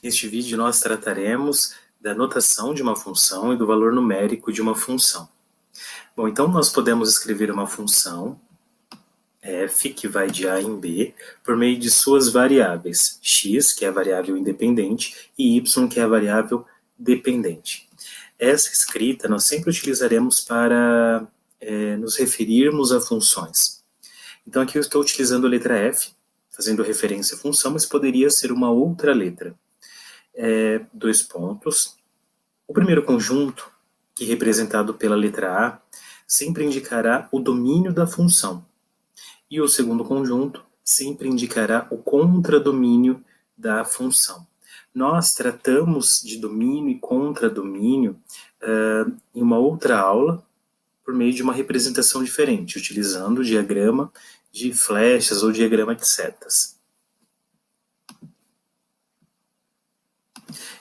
Neste vídeo nós trataremos da notação de uma função e do valor numérico de uma função. Bom, então nós podemos escrever uma função f, que vai de a em b, por meio de suas variáveis, x, que é a variável independente, e y, que é a variável dependente. Essa escrita nós sempre utilizaremos para nos referirmos a funções. Então aqui eu estou utilizando a letra f, fazendo referência à função, mas poderia ser uma outra letra. Dois pontos. O primeiro conjunto, que é representado pela letra A, sempre indicará o domínio da função. E o segundo conjunto sempre indicará o contradomínio da função. Nós tratamos de domínio e contradomínio em uma outra aula, por meio de uma representação diferente, utilizando o diagrama de flechas ou diagrama de setas.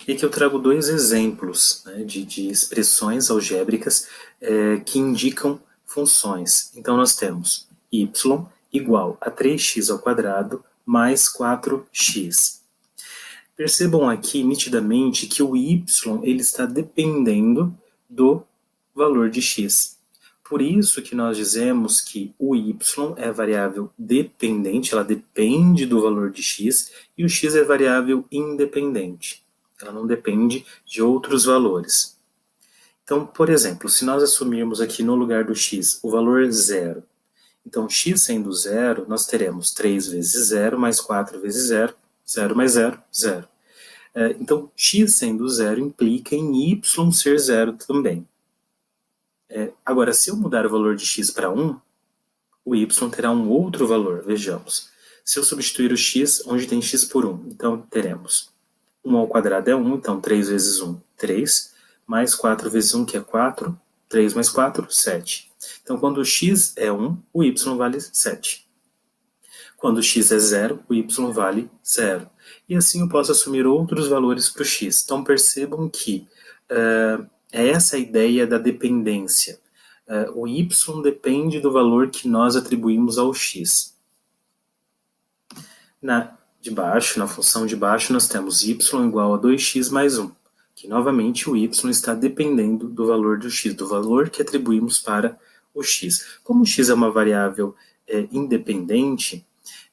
E aqui eu trago dois exemplos, né, de expressões algébricas que indicam funções. Então nós temos y igual a 3x² mais 4x. Percebam aqui nitidamente que o y ele está dependendo do valor de x. Por isso que nós dizemos que o y é variável dependente, ela depende do valor de x, e o x é variável independente. Ela não depende de outros valores. Então, por exemplo, se nós assumirmos aqui no lugar do x o valor 0, então x sendo 0, nós teremos 3 vezes 0 mais 4 vezes 0, 0 mais 0, 0. Então, x sendo 0 implica em y ser 0 também. Agora, se eu mudar o valor de x para 1, o y terá um outro valor, vejamos. Se eu substituir o x onde tem x por 1, então teremos 1 ao quadrado é 1, então 3 vezes 1, 3, mais 4 vezes 1, que é 4, 3 mais 4, 7. Então, quando o x é 1, o y vale 7. Quando o x é 0, o y vale 0. E assim eu posso assumir outros valores para o x. Então, percebam que é essa a ideia da dependência. O y depende do valor que nós atribuímos ao x. Na função de baixo, nós temos y igual a 2x mais 1, que novamente o y está dependendo do valor do x, do valor que atribuímos para o x. Como o x é uma variável independente,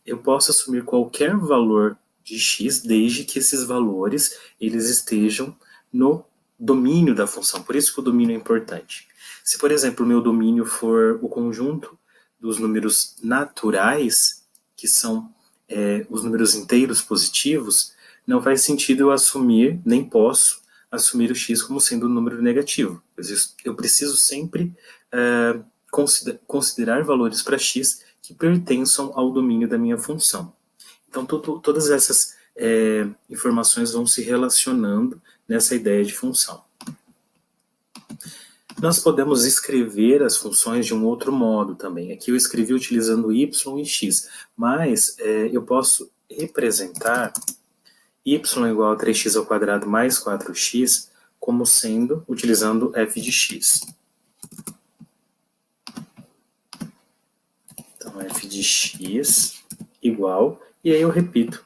eu posso assumir qualquer valor de x, desde que esses valores eles estejam no domínio da função. Por isso que o domínio é importante. Se, por exemplo, o meu domínio for o conjunto dos números naturais, que são os números inteiros positivos, não faz sentido eu assumir, nem posso assumir o x como sendo um número negativo. Eu preciso sempre considerar valores para x que pertençam ao domínio da minha função. Então, todas essas informações vão se relacionando nessa ideia de função. Nós podemos escrever as funções de um outro modo também. Aqui eu escrevi utilizando y e x, mas eu posso representar y igual a 3x² mais 4x como sendo, utilizando f de x. Então, f de x igual, e aí eu repito.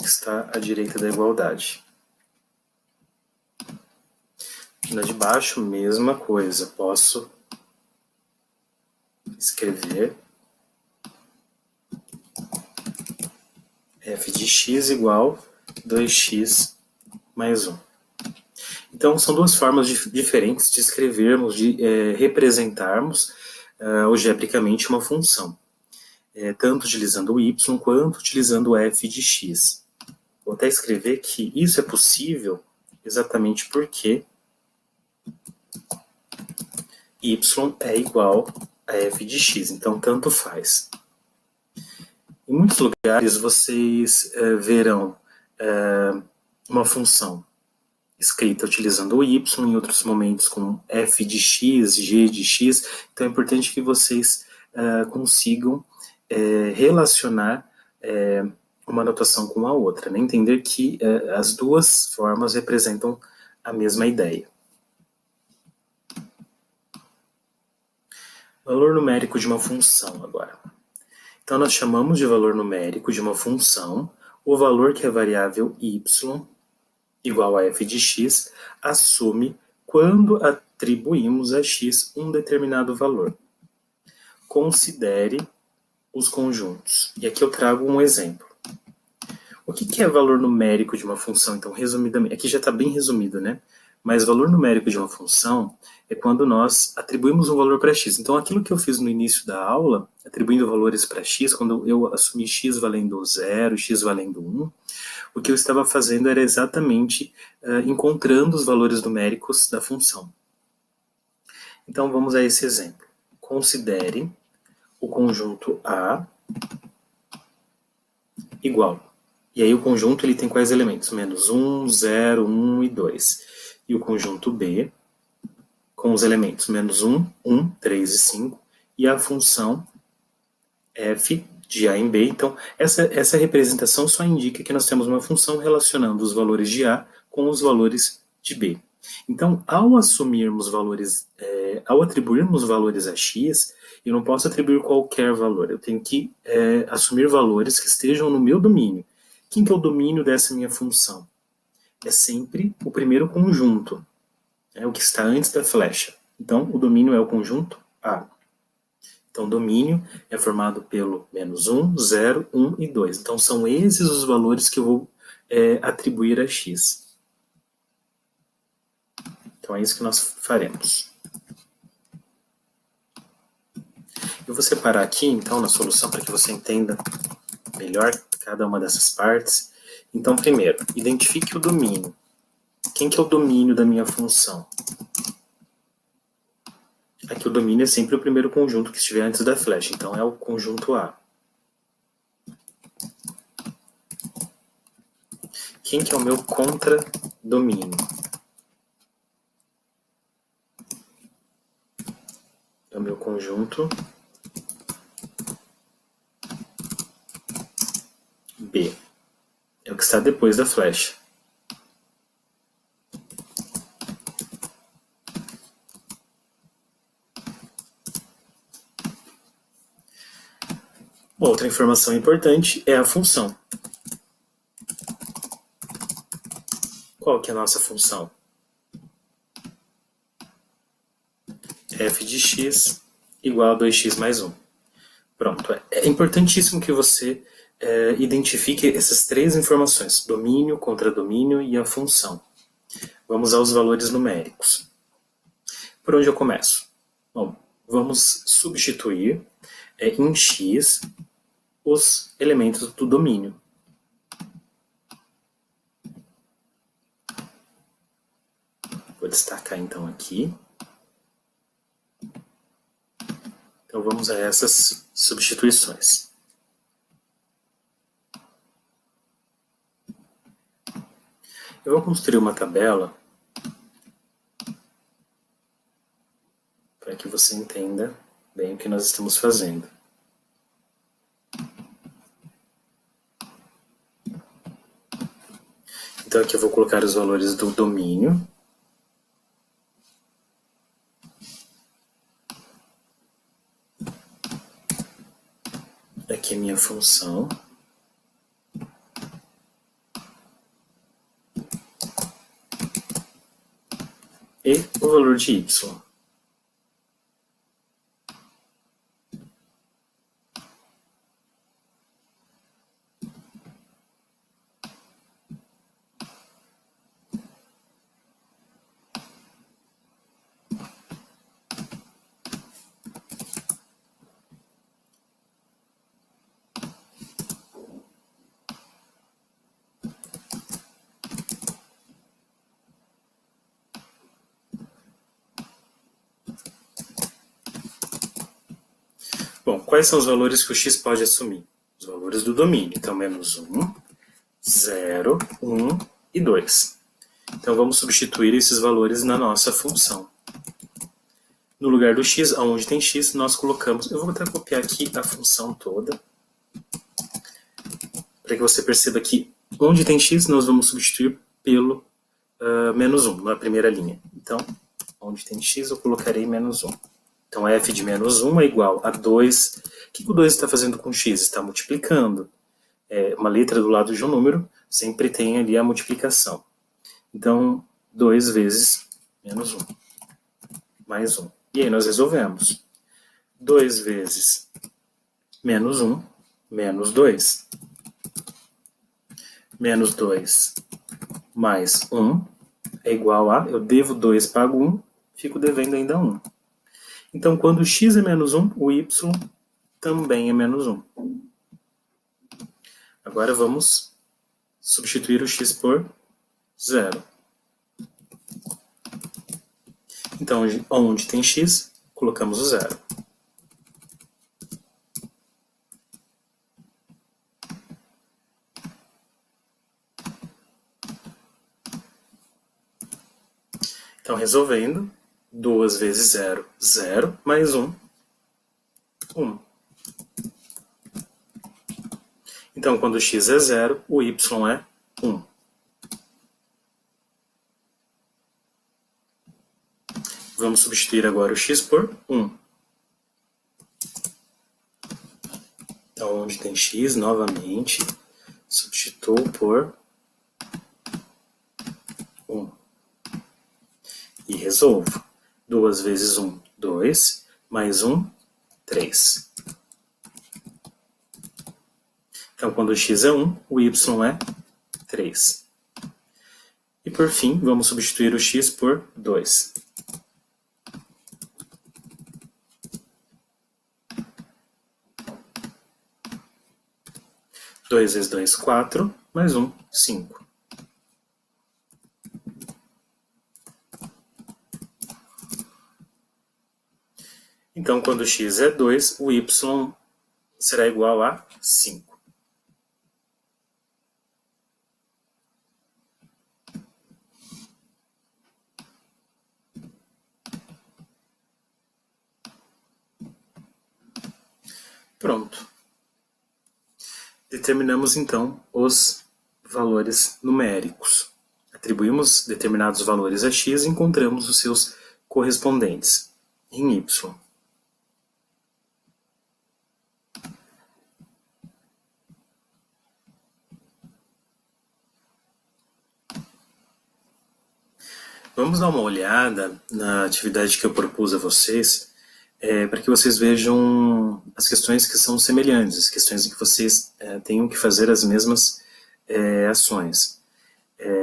Está à direita da igualdade. Na de baixo, mesma coisa. Posso escrever f de x igual 2x mais 1. Então, são duas formas diferentes de escrevermos, de representarmos algebricamente uma função. Tanto utilizando o y quanto utilizando o f de x. Vou até escrever que isso é possível exatamente porque y é igual a f de x, então tanto faz. Em muitos lugares vocês verão uma função escrita utilizando o y, em outros momentos com f de x, g de x, então é importante que vocês consigam relacionar uma notação com a outra, né? Entender que as duas formas representam a mesma ideia. Valor numérico de uma função agora. Então, nós chamamos de valor numérico de uma função o valor que a variável y, igual a f de x, assume quando atribuímos a x um determinado valor. Considere os conjuntos. E aqui eu trago um exemplo. O que é valor numérico de uma função? Então, resumidamente, aqui já está bem resumido, né? Mas valor numérico de uma função é quando nós atribuímos um valor para x. Então, aquilo que eu fiz no início da aula, atribuindo valores para x, quando eu assumi x valendo 0, x valendo 1, o que eu estava fazendo era exatamente encontrando os valores numéricos da função. Então, vamos a esse exemplo. Considere o conjunto A igual. E aí o conjunto ele tem quais elementos? Menos 1, 0, 1 e 2. E o conjunto B com os elementos menos 1, 1, 3 e 5. E a função f de A em B. Então, essa representação só indica que nós temos uma função relacionando os valores de A com os valores de B. Então, ao atribuirmos valores a x, eu não posso atribuir qualquer valor. Eu tenho que assumir valores que estejam no meu domínio. Quem que é o domínio dessa minha função? É sempre o primeiro conjunto, o que está antes da flecha. Então, o domínio é o conjunto A. Então, o domínio é formado pelo menos 1, 0, 1 e 2. Então, são esses os valores que eu vou atribuir a x. Então, é isso que nós faremos. Eu vou separar aqui, então, na solução, para que você entenda melhor cada uma dessas partes. Então, primeiro, identifique o domínio. Quem que é o domínio da minha função? Aqui o domínio é sempre o primeiro conjunto que estiver antes da flecha, então é o conjunto A. Quem que é o meu contradomínio? É o meu conjunto B. É o que está depois da flecha. Outra informação importante é a função. Qual que é a nossa função? F de x igual a 2x mais 1. Pronto. É importantíssimo que você identifique essas três informações: domínio, contradomínio e a função. Vamos aos valores numéricos. Por onde eu começo? Bom, vamos substituir em x os elementos do domínio. Vou destacar então aqui. Então vamos a essas substituições. Eu vou construir uma tabela para que você entenda bem o que nós estamos fazendo. Então aqui eu vou colocar os valores do domínio. Aqui a minha função. E o valor de y. Bom, quais são os valores que o x pode assumir? Os valores do domínio. Então, menos 1, 0, 1 e 2. Então, vamos substituir esses valores na nossa função. No lugar do x, onde tem x, nós colocamos... Eu vou até copiar aqui a função toda, para que você perceba que onde tem x, nós vamos substituir pelo menos 1, na primeira linha. Então, onde tem x, eu colocarei menos 1. Então, f de menos 1 é igual a 2 O que o 2 está fazendo com x? Está multiplicando. Uma letra do lado de um número sempre tem ali a multiplicação. Então, 2 vezes menos 1, mais 1. E aí nós resolvemos. 2 vezes menos 1, menos 2. Menos 2 mais 1 é igual a, eu devo 2, pago 1, fico devendo ainda 1. Então, quando x é menos 1, o y também é menos 1. Agora vamos substituir o x por 0. Então, onde tem x, colocamos o 0. Então, resolvendo, 2 vezes 0, 0, mais 1, 1. Então, quando x é 0, o y é 1. Vamos substituir agora o x por 1. Então, onde tem x, novamente, substituo por 1. E resolvo. 2 vezes 1, 2, mais 1, 3. Então, quando x é 1, o y é 3. E por fim, vamos substituir o x por 2. 2 vezes 2, 4, mais 1, 5. Então, quando x é 2, o y será igual a 5. Pronto. Determinamos, então, os valores numéricos. Atribuímos determinados valores a x e encontramos os seus correspondentes em y. Vamos dar uma olhada na atividade que eu propus a vocês, para que vocês vejam as questões que são semelhantes, as questões em que vocês tenham que fazer as mesmas ações.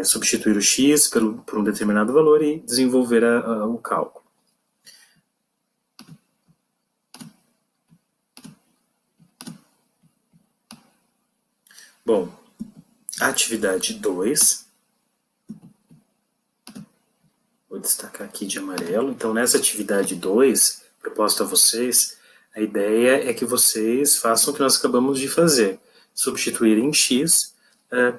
Substituir o x por um determinado valor e desenvolver o cálculo. Bom, atividade 2. Vou destacar aqui de amarelo. Então, nessa atividade 2, proposta a vocês, a ideia é que vocês façam o que nós acabamos de fazer. Substituir em x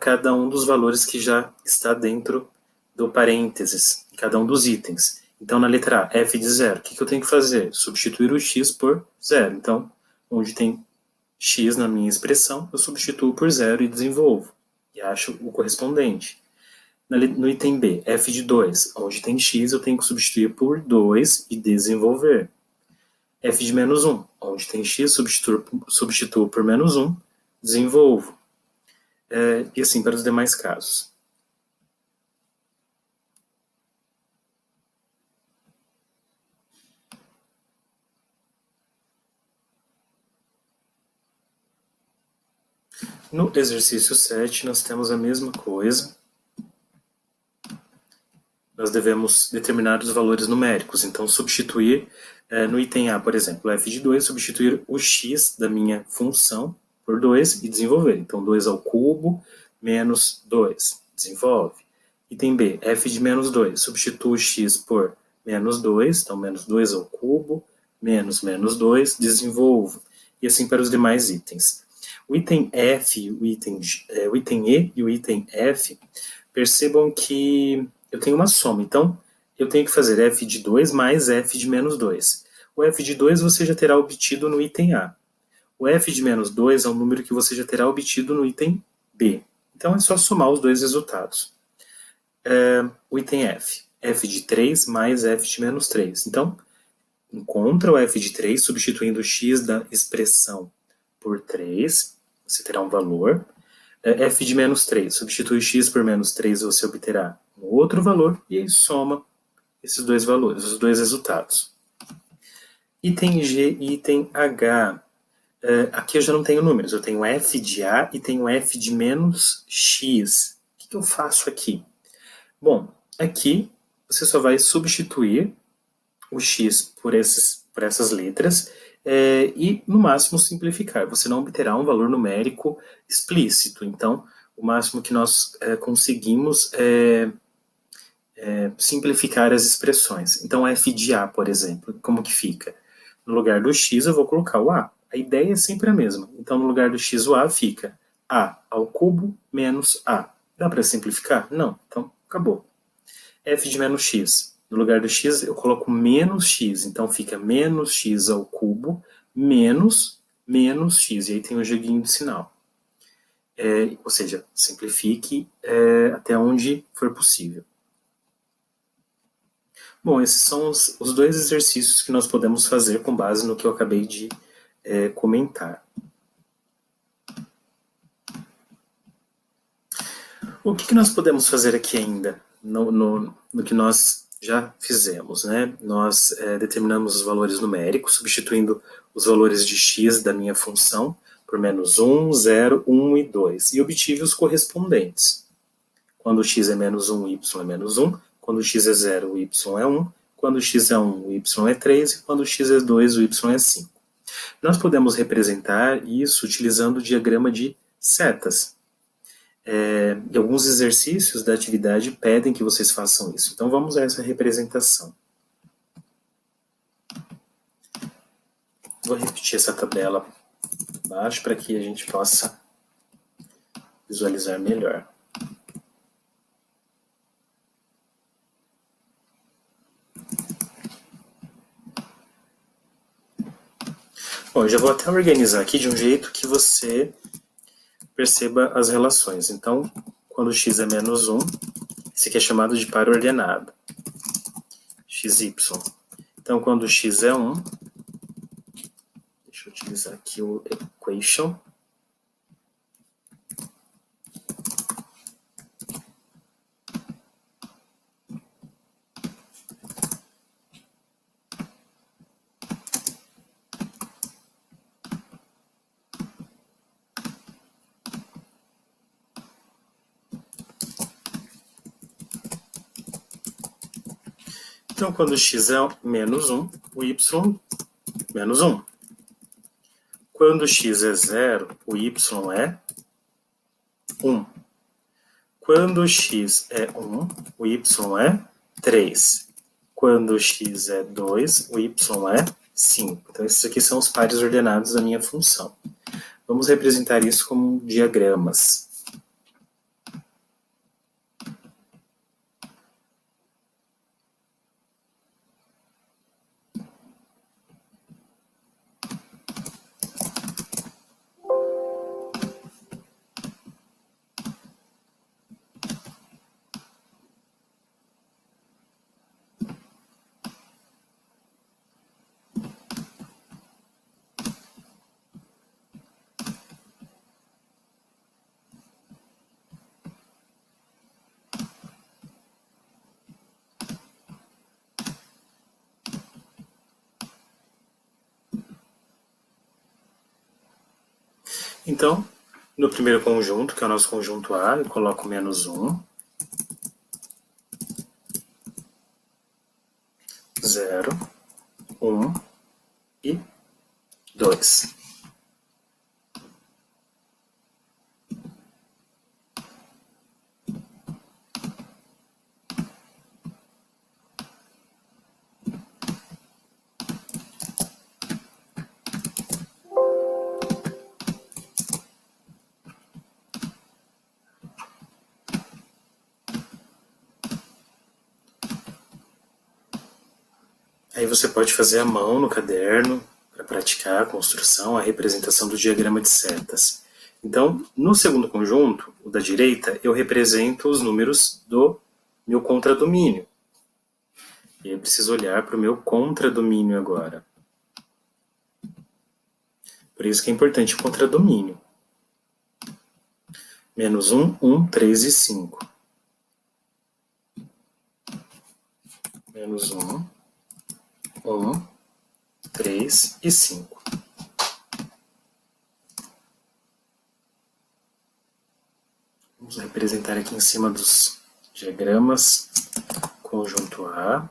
cada um dos valores que já está dentro do parênteses, cada um dos itens. Então, na letra A, f de 0, o que eu tenho que fazer? Substituir o x por 0. Então, onde tem x na minha expressão, eu substituo por 0 e desenvolvo. E acho o correspondente. No item B, f de 2, onde tem x, eu tenho que substituir por 2 e desenvolver. F de menos 1, onde tem x, substituo por menos 1, desenvolvo. E assim para os demais casos. No exercício 7, nós temos a mesma coisa. Nós devemos determinar os valores numéricos. Então, substituir no item A, por exemplo, f de 2, substituir o x da minha função por 2 e desenvolver. Então, 2 ao cubo menos 2, desenvolve. Item B, f de menos 2, substituo o x por menos 2, então menos 2 ao cubo, menos 2, desenvolvo. E assim para os demais itens. O item F, o item E e o item F, percebam que eu tenho uma soma. Então, eu tenho que fazer f de 2 mais f de menos 2. O f de 2 você já terá obtido no item A. O f de menos 2 é um número que você já terá obtido no item B. Então, é só somar os dois resultados. O item F, f de 3 mais f de menos 3. Então, encontra o f de 3, substituindo o x da expressão por 3, você terá um valor. F de menos 3, substitui x por menos 3, você obterá um outro valor, e aí soma esses dois valores, os dois resultados. Item G e item H. Aqui eu já não tenho números, eu tenho f de A e tenho f de menos x. O que eu faço aqui? Bom, aqui você só vai substituir o x por essas letras e, no máximo, simplificar. Você não obterá um valor numérico explícito. Então, o máximo que nós conseguimos é simplificar as expressões. Então, f de A, por exemplo, como que fica? No lugar do x, eu vou colocar o A. A ideia é sempre a mesma. Então, no lugar do x, o A fica A ao cubo menos A. Dá para simplificar? Não. Então, acabou. F de menos x. No lugar do x, eu coloco menos x. Então, fica menos x ao cubo menos x. E aí tem o joguinho de sinal. Ou seja, simplifique até onde for possível. Bom, esses são os dois exercícios que nós podemos fazer com base no que eu acabei de comentar. O que nós podemos fazer aqui ainda, no que nós já fizemos, né? Nós determinamos os valores numéricos, substituindo os valores de x da minha função por menos 1, 0, 1 e 2, e obtive os correspondentes. Quando x é menos 1, y é menos 1, quando x é 0, o y é 1, quando x é 1, o y é 3, e quando x é 2, o y é 5. Nós podemos representar isso utilizando o diagrama de setas. E alguns exercícios da atividade pedem que vocês façam isso. Então vamos a essa representação. Vou repetir essa tabela abaixo para que a gente possa visualizar melhor. Bom, eu já vou até organizar aqui de um jeito que você perceba as relações. Então, quando x é menos 1, esse aqui é chamado de par ordenado. xy. Então, quando x é 1, deixa eu utilizar aqui o equation. Então, quando x é menos 1, o y menos 1. Quando x é 0, o y é 1. Quando x é 1, o y é 3. Quando x é 2, o y é 5. Então, esses aqui são os pares ordenados da minha função. Vamos representar isso como diagramas. Então, no primeiro conjunto, que é o nosso conjunto A, eu coloco menos 1, 0, 1 e 2. Aí você pode fazer à mão no caderno para praticar a construção, a representação do diagrama de setas. Então, no segundo conjunto, o da direita, eu represento os números do meu contradomínio. E eu preciso olhar para o meu contradomínio agora. Por isso que é importante o contradomínio. Menos 1, 1, 3 e 5. Menos 1, 1, 3 e 5. Vamos representar aqui em cima dos diagramas conjunto A.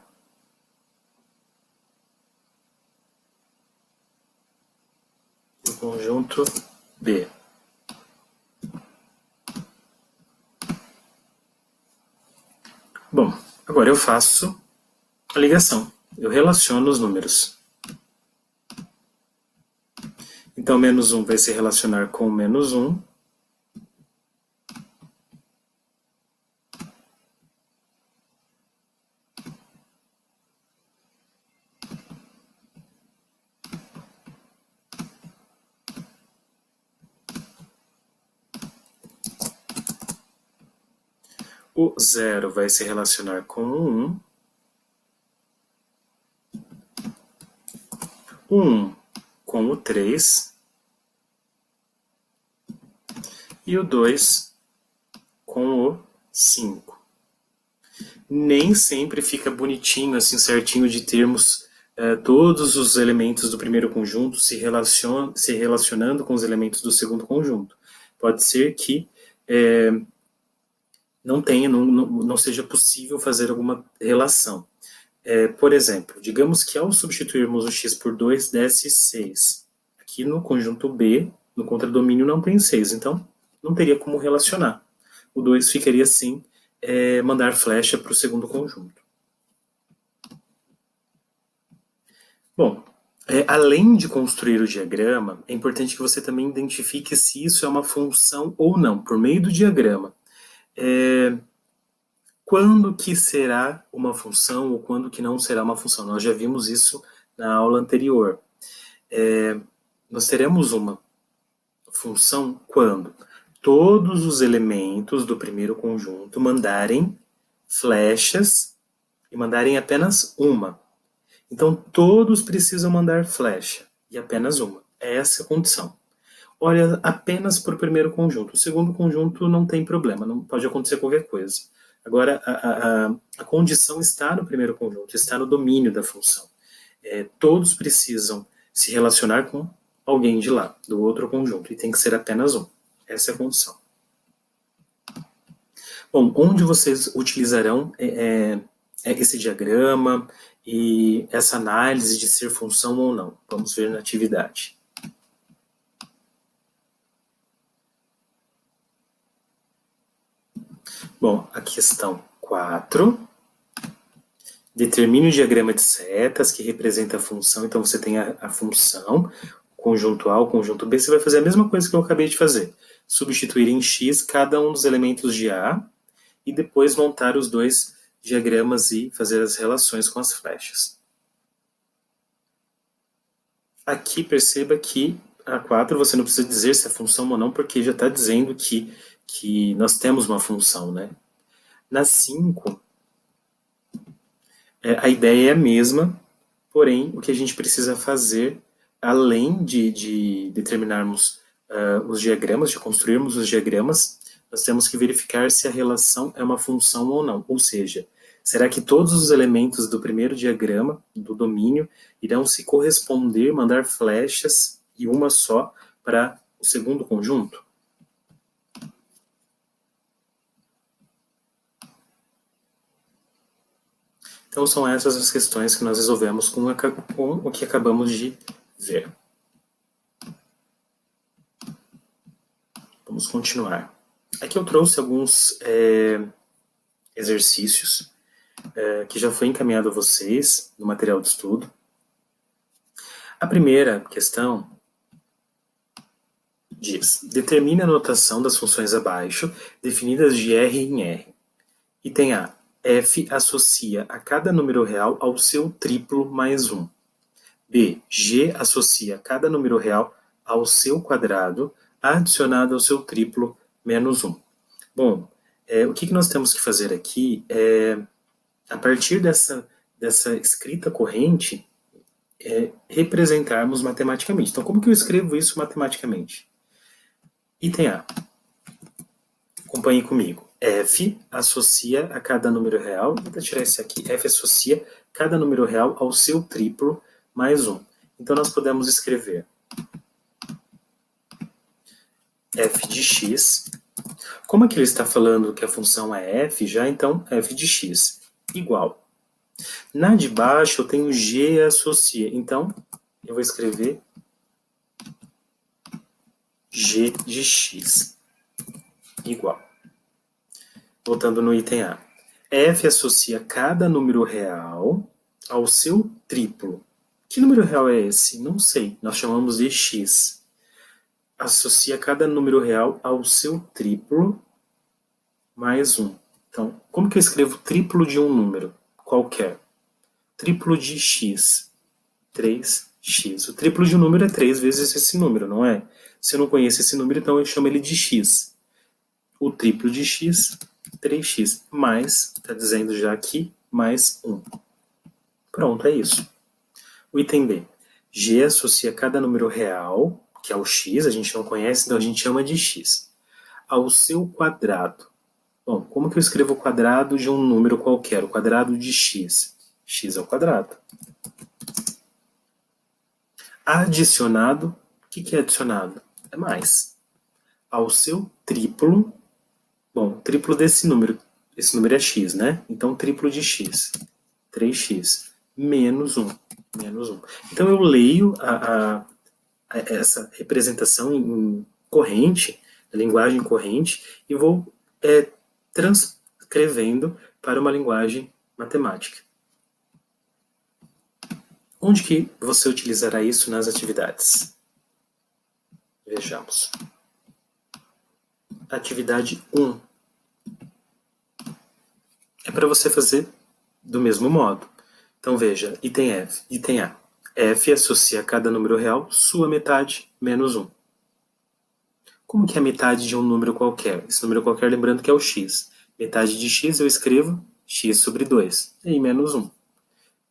E o conjunto B. Bom, agora eu faço a ligação. Eu relaciono os números. Então, menos 1 vai se relacionar com menos 1. O 0 vai se relacionar com o 1. O 1 com o 3. E o 2 com o 5. Nem sempre fica bonitinho, assim, certinho de termos todos os elementos do primeiro conjunto se relacionando com os elementos do segundo conjunto. Pode ser que não seja possível fazer alguma relação. Por exemplo, digamos que ao substituirmos o x por 2, desse 6. Aqui no conjunto B, no contradomínio, não tem 6, então não teria como relacionar. O 2 ficaria assim, mandar flecha para o segundo conjunto. Bom, além de construir o diagrama, é importante que você também identifique se isso é uma função ou não, por meio do diagrama. Quando que será uma função ou quando que não será uma função? Nós já vimos isso na aula anterior. Nós teremos uma função quando todos os elementos do primeiro conjunto mandarem flechas e mandarem apenas uma. Então, todos precisam mandar flecha e apenas uma. Essa é a condição. Olha apenas para o primeiro conjunto. O segundo conjunto não tem problema, não pode acontecer qualquer coisa. Agora, a condição está no primeiro conjunto, está no domínio da função. Todos precisam se relacionar com alguém de lá, do outro conjunto, e tem que ser apenas um. Essa é a condição. Bom, onde vocês utilizarão esse diagrama e essa análise de ser função ou não? Vamos ver na atividade. Bom, a questão 4. Determine o diagrama de setas que representa a função. Então, você tem a função, o conjunto A, o conjunto B. Você vai fazer a mesma coisa que eu acabei de fazer. Substituir em X cada um dos elementos de A e depois montar os dois diagramas e fazer as relações com as flechas. Aqui, perceba que a 4 você não precisa dizer se é função ou não, porque já está dizendo que nós temos uma função, né? Na 5, a ideia é a mesma, porém, o que a gente precisa fazer, além de determinarmos os diagramas, de construirmos os diagramas, nós temos que verificar se a relação é uma função ou não. Ou seja, será que todos os elementos do primeiro diagrama, do domínio, irão se corresponder, mandar flechas e uma só para o segundo conjunto? Então, são essas as questões que nós resolvemos com o que acabamos de ver. Vamos continuar. Aqui eu trouxe alguns exercícios que já foi encaminhado a vocês no material de estudo. A primeira questão diz: determine a notação das funções abaixo, definidas de R em R. Item A. F associa a cada número real ao seu triplo mais 1. B. G associa cada número real ao seu quadrado adicionado ao seu triplo menos 1. Bom, o que nós temos que fazer aqui é, a partir dessa escrita corrente representarmos matematicamente. Então, como que eu escrevo isso matematicamente? Item A. Acompanhe comigo. F associa a cada número real, vou tirar esse aqui, F associa cada número real ao seu triplo mais 1. Então, nós podemos escrever f de x. Como aqui ele está falando que a função é f, já então f de x igual. Na de baixo eu tenho g associa, então eu vou escrever g de x igual. Voltando no item A. F associa cada número real ao seu triplo. Que número real é esse? Não sei. Nós chamamos de x. Associa cada número real ao seu triplo mais 1. Então, como que eu escrevo triplo de um número qualquer? Triplo de x. 3x. O triplo de um número é 3 vezes esse número, não é? Se eu não conheço esse número, então eu chamo ele de x. O triplo de x, 3x, mais, está dizendo já aqui, mais 1. Pronto, é isso. O item B. G associa cada número real, que é o x, a gente não conhece, então a gente chama de x, ao seu quadrado. Bom, como que eu escrevo o quadrado de um número qualquer? O quadrado de x. X ao quadrado. Adicionado. O que é adicionado? É mais. Ao seu triplo. Bom, triplo desse número. Esse número é x, né? Então, triplo de x. 3x. Menos 1. Menos 1. Então, eu leio essa representação em corrente, na linguagem corrente, e vou transcrevendo para uma linguagem matemática. Onde que você utilizará isso nas atividades? Vejamos. Atividade 1. É para você fazer do mesmo modo. Então veja, item F, item A. F associa a cada número real sua metade menos 1. Como que é a metade de um número qualquer? Esse número qualquer, lembrando que é o x. Metade de x eu escrevo x sobre 2. E aí menos 1.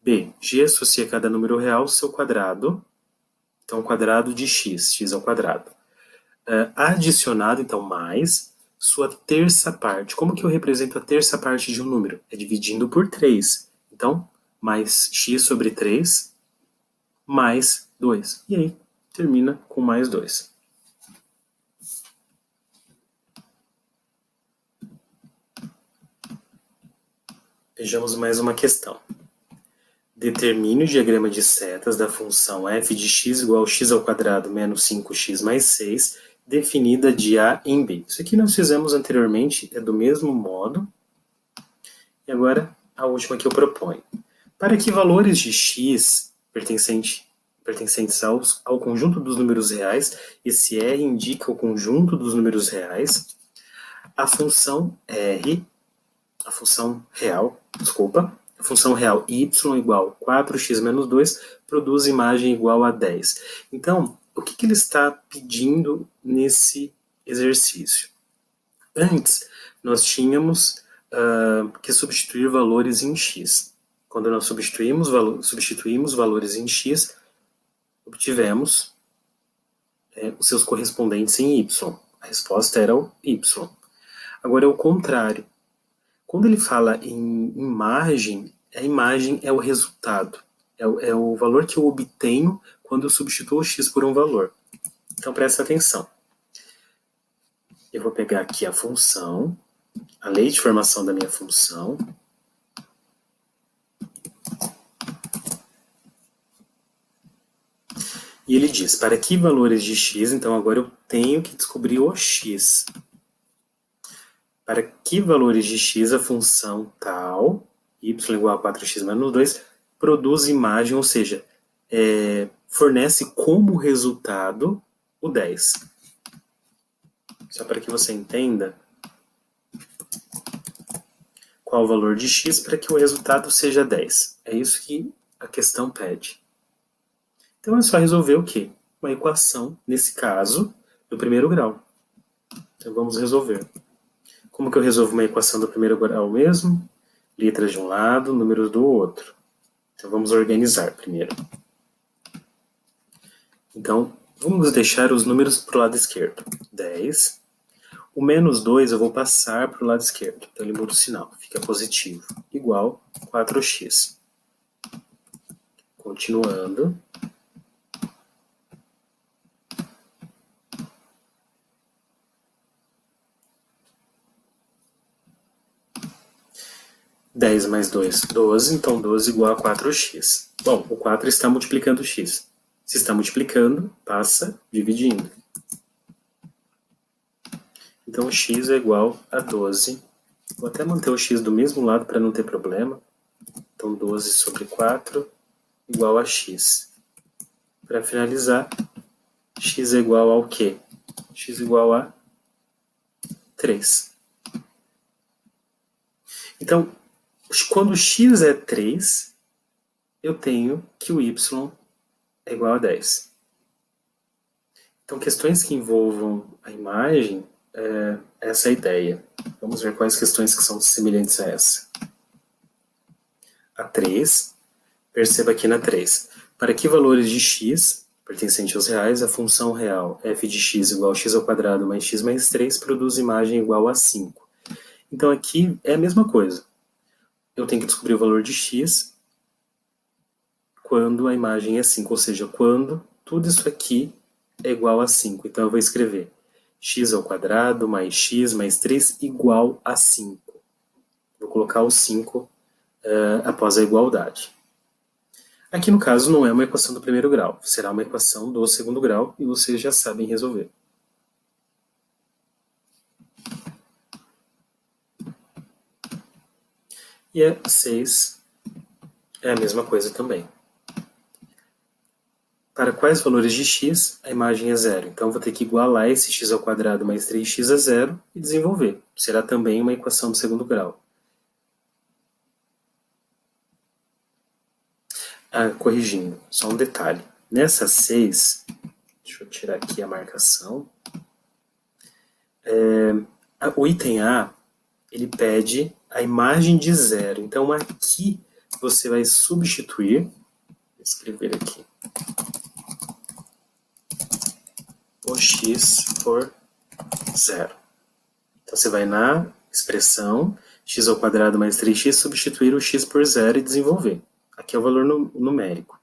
B. G associa a cada número real seu quadrado. Então, quadrado de x, x ao quadrado. Adicionado, então, mais sua terça parte. Como que eu represento a terça parte de um número? É dividindo por 3. Então, mais x sobre 3, mais 2. E aí, termina com mais 2. Vejamos mais uma questão. Determine o diagrama de setas da função f de x igual a x ao quadrado menos 5x mais 6, definida de A em B. Isso aqui nós fizemos anteriormente, é do mesmo modo. E agora, a última que eu proponho. Para que valores de x pertencentes ao conjunto dos números reais, esse R indica o conjunto dos números reais, a função real y igual a 4x menos 2 produz imagem igual a 10. Então, o que ele está pedindo nesse exercício? Antes, nós tínhamos que substituir valores em x. Quando nós substituímos valores em x, obtivemos os seus correspondentes em y. A resposta era o y. Agora é o contrário. Quando ele fala em imagem, a imagem é o resultado. É o valor que eu obtenho quando eu substituo o x por um valor. Então presta atenção. Eu vou pegar aqui a função, a lei de formação da minha função. E ele diz, para que valores de x, então agora eu tenho que descobrir o x. Para que valores de x a função tal, y igual a 4x menos 2, produz imagem, ou seja, fornece como resultado o 10. Só para que você entenda qual o valor de x para que o resultado seja 10. É isso que a questão pede. Então é só resolver o quê? Uma equação, nesse caso, do primeiro grau. Então vamos resolver. Como que eu resolvo uma equação do primeiro grau mesmo? Letras de um lado, números do outro. Então vamos organizar primeiro. Então, vamos deixar os números para o lado esquerdo. 10. O menos 2 eu vou passar para o lado esquerdo. Então ele muda o sinal, fica positivo. Igual 4x. Continuando. Dez mais 2, 12. Então 12 igual a 4x. Bom, o 4 está multiplicando o x. Se está multiplicando, passa dividindo. Então x é igual a 12. Vou até manter o x do mesmo lado para não ter problema. Então 12 sobre 4 igual a x. Para finalizar, x é igual ao quê? X igual a 3. Então, quando x é 3, eu tenho que o y é igual a 10. Então, questões que envolvam a imagem, essa é a ideia. Vamos ver quais questões que são semelhantes a essa. A 3, perceba aqui na 3. Para que valores de x, pertencente aos reais, a função real f de x igual a x ao quadrado mais x mais 3 produz imagem igual a 5. Então aqui é a mesma coisa. Eu tenho que descobrir o valor de x quando a imagem é 5, ou seja, quando tudo isso aqui é igual a 5. Então eu vou escrever x ao quadrado mais x mais 3 igual a 5. Vou colocar o 5 após a igualdade. Aqui no caso não é uma equação do primeiro grau, será uma equação do segundo grau e vocês já sabem resolver. E a 6 é a mesma coisa também. Para quais valores de x a imagem é zero? Então vou ter que igualar esse x ao quadrado mais 3x a zero e desenvolver. Será também uma equação do segundo grau. Corrigindo, só um detalhe. Nessa 6, deixa eu tirar aqui a marcação. O item A, ele pede a imagem de zero. Então aqui você vai substituir, vou escrever aqui, o x por zero. Então você vai na expressão x ao quadrado mais 3x, substituir o x por zero e desenvolver. Aqui é o valor numérico.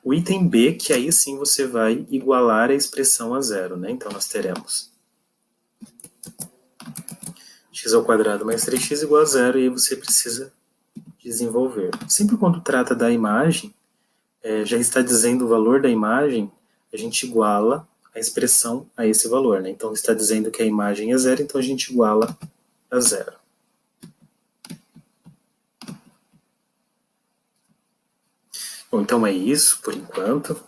O item B, que aí sim você vai igualar a expressão a zero, né? Então nós teremos x ao quadrado mais 3x igual a zero, e aí você precisa desenvolver. Sempre quando trata da imagem, já está dizendo o valor da imagem, a gente iguala a expressão a esse valor, né? Então está dizendo que a imagem é zero, então a gente iguala a zero. Bom, então é isso por enquanto.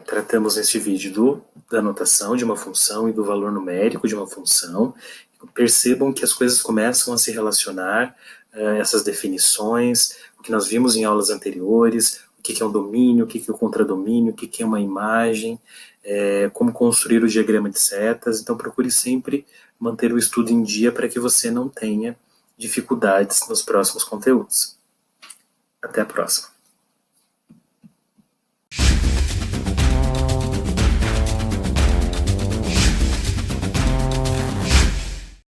Tratamos neste vídeo da notação de uma função e do valor numérico de uma função. Percebam que as coisas começam a se relacionar, essas definições, o que nós vimos em aulas anteriores, o que é um domínio, o que é um contradomínio, o que é uma imagem, como construir o diagrama de setas. Então procure sempre manter o estudo em dia para que você não tenha dificuldades nos próximos conteúdos. Até a próxima.